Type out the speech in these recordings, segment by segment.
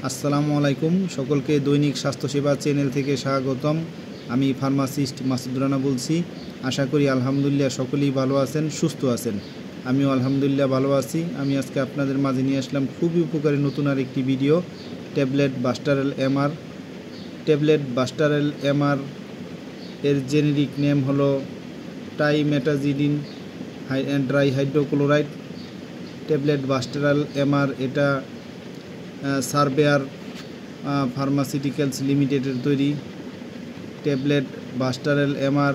আসসালামু আলাইকুম সকলকে দৈনিক স্বাস্থ্যসেবা চ্যানেল থেকে স্বাগতম। আমি ফার্মাসিস্ট মাসুদুর রানা বলছি। আশা করি আলহামদুলিল্লাহ সকলেই ভালো আছেন, সুস্থ আছেন। আমিও আলহামদুলিল্লাহ ভালো আছি। আমি আজকে আপনাদের মাঝে নিয়ে আসলাম খুবই উপকারী নতুন আর একটি video, tablet Vastarel MR. Tablet Vastarel MR এর জেনেরিক নেম হলো trimetazidine dihydrochloride. Tablet Vastarel MR এটা সার্ভেয়ার ফার্মাসিউটিক্যালস লিমিটেডের তৈরি। ট্যাবলেট বাস্টারেল এমআর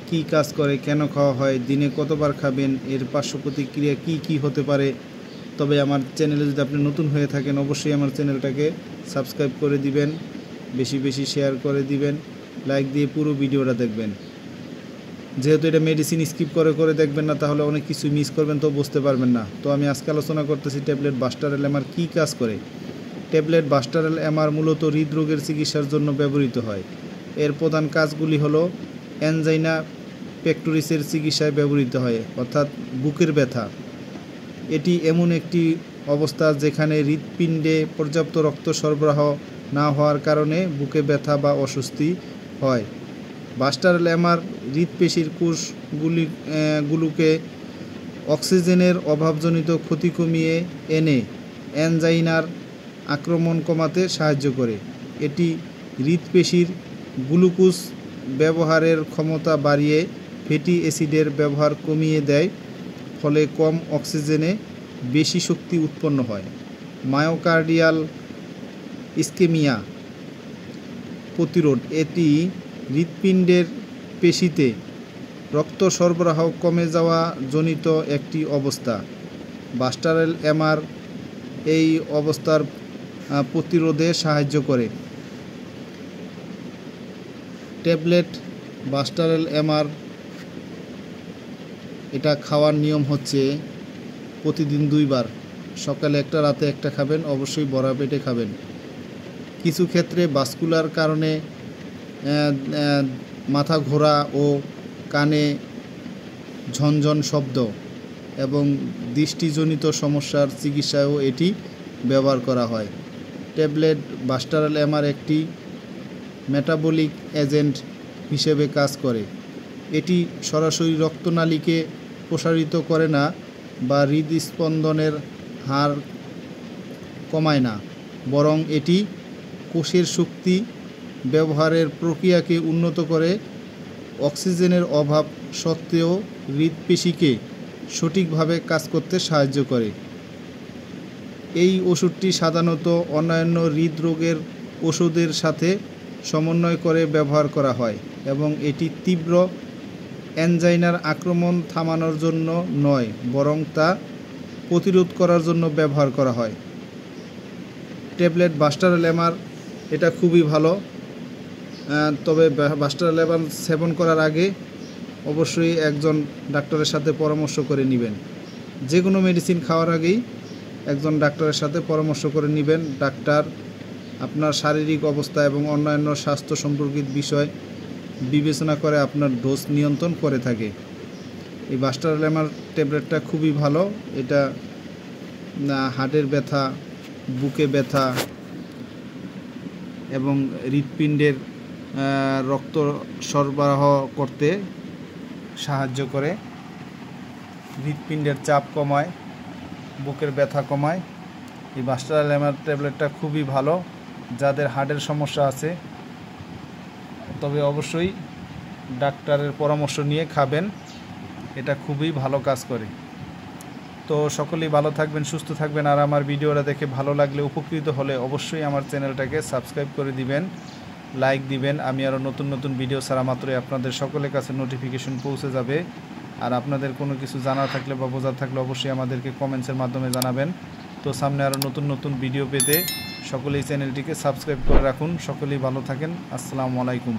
কী কাজ করে, কেন খাওয়া হয়, দিনে কতবার খাবেন, এর পার্শ্ব প্রতিক্রিয়া কী হতে পারে। তবে আমার চ্যানেলে যদি আপনি নতুন হয়ে থাকেন অবশ্যই আমার চ্যানেলটাকে সাবস্ক্রাইব করে দিবেন, বেশি বেশি শেয়ার করে দিবেন, লাইক দিয়ে পুরো ভিডিওটা দেখবেন। যেহেতু এটা মেডিসিন স্কিপ করে দেখবেন না, তাহলে অনেক কিছু মিস করবেন, তো বুঝতে পারবেন না। তো আমি আজকে আলোচনা করতেছি ট্যাবলেট বাস্টারেল এমআর কী কাজ করে। ট্যাবলেট বাস্টারেল এমআর মূলত হৃদরোগের চিকিৎসার জন্য ব্যবহৃত হয়। এর প্রধান কাজগুলি হলো অ্যানজাইনা পেক্টোরিসের চিকিৎসায় ব্যবহৃত হয়, অর্থাৎ বুকের ব্যথা। এটি এমন একটি অবস্থা যেখানে হৃৎপিণ্ডে পর্যাপ্ত রক্ত সরবরাহ না হওয়ার কারণে বুকে ব্যথা বা অস্বস্তি হয়। বাস্টারেল এমআর হৃৎপেশির কোষগুলোকে অক্সিজেনের অভাবজনিত ক্ষতি কমিয়ে এনে অ্যানজাইনার আক্রমণ কমাতে সাহায্য করে। এটি হৃৎপেশির গ্লুকোজ ব্যবহারের ক্ষমতা বাড়িয়ে ফ্যাটি অ্যাসিডের ব্যবহার কমিয়ে দেয়, ফলে কম অক্সিজেনে বেশি শক্তি উৎপন্ন হয়। মায়োকার্ডিয়াল ইসকেমিয়া প্রতিরোধ। এটি হৃৎপিণ্ডের পেশিতে রক্ত সরবরাহ কমে যাওয়া জনিত একটি অবস্থা। বাস্টারেল এমআর এই অবস্থার প্রতিরোধে সাহায্য করে। ট্যাবলেট বাস্টারেল এমআর এটা খাওয়ার নিয়ম হচ্ছে প্রতিদিন 2 বার, সকালে একটা, রাতে একটা খাবেন, অবশ্যই ভরা পেটে খাবেন। কিছু ক্ষেত্রে ভাস্কুলার কারণে মাথা ঘোরা ও কানে ঝনঝন শব্দ এবং দৃষ্টিজনিত সমস্যার চিকিৎসায়ও এটি ব্যবহার করা হয়। ট্যাবলেট বাস্টারেল এমআর একটি মেটাবলিক এজেন্ট হিসেবে কাজ করে। এটি সরাসরি রক্তনালীকে প্রসারিত করে না বা হৃদস্পন্দনের হার কমায় না, বরং এটি কোষের শক্তি ব্যবহারের প্রক্রিয়াকে উন্নত করে। অক্সিজেনের অভাব সত্ত্বেও হৃৎপেশিকে সঠিকভাবে কাজ করতে সাহায্য করে। এই ওষুধটি সাধারণত অন্যান্য হৃদরোগের ওষুধের সাথে সমন্বয় করে ব্যবহার করা হয় এবং এটি তীব্র অ্যানজাইনার আক্রমণ থামানোর জন্য নয়, বরং তা প্রতিরোধ করার জন্য ব্যবহার করা হয়। ট্যাবলেট বাস্টারেল এমআর এটা খুবই ভালো। তবে বাস্টারেল এমআর সেবন করার আগে অবশ্যই একজন ডাক্তারের সাথে পরামর্শ করে নেবেন। যে কোনো মেডিসিন খাওয়ার আগেই একজন ডাক্তারের সাথে পরামর্শ করে নেবেন। ডাক্তার আপনার শারীরিক অবস্থা এবং অন্যান্য স্বাস্থ্য সম্পর্কিত বিষয় বিবেচনা করে আপনার ডোজ নিয়ন্ত্রণ করে থাকে। এই বাস্টারেল এমআর ট্যাবলেটটা খুবই ভালো। এটা হার্টের ব্যথা, বুকে ব্যথা এবং হৃৎপিণ্ডের রক্ত সরবরাহ করতে সাহায্য করে, হৃৎপিণ্ডের চাপ কমায়, বুকের ব্যথা কমায়। এই বাস্টারেল এমআর ট্যাবলেটটা খুবই ভালো যাদের হার্টের সমস্যা আছে, তবে অবশ্যই ডাক্তারের পরামর্শ নিয়ে খাবেন। এটা খুবই ভালো কাজ করে। তো সকলেই ভালো থাকবেন, সুস্থ থাকবেন। আর আমার ভিডিওটা দেখে ভালো লাগলে, উপকৃত হলে অবশ্যই আমার চ্যানেলটাকে সাবস্ক্রাইব করে দিবেন, লাইক দিবেন। আমি আরও নতুন নতুন ভিডিও ছাড়া মাত্রই আপনাদের সকলের কাছে নোটিফিকেশন পৌঁছে যাবে। আর আপনাদের কোনো কিছু জানার থাকলে বা বোঝার থাকলে অবশ্যই আমাদেরকে কমেন্টসের মাধ্যমে জানাবেন। তো সামনে আরও নতুন নতুন ভিডিও পেতে সকলেই চ্যানেলটিকে সাবস্ক্রাইব করে রাখুন। সকলেই ভালো থাকেন। আসসালামু আলাইকুম।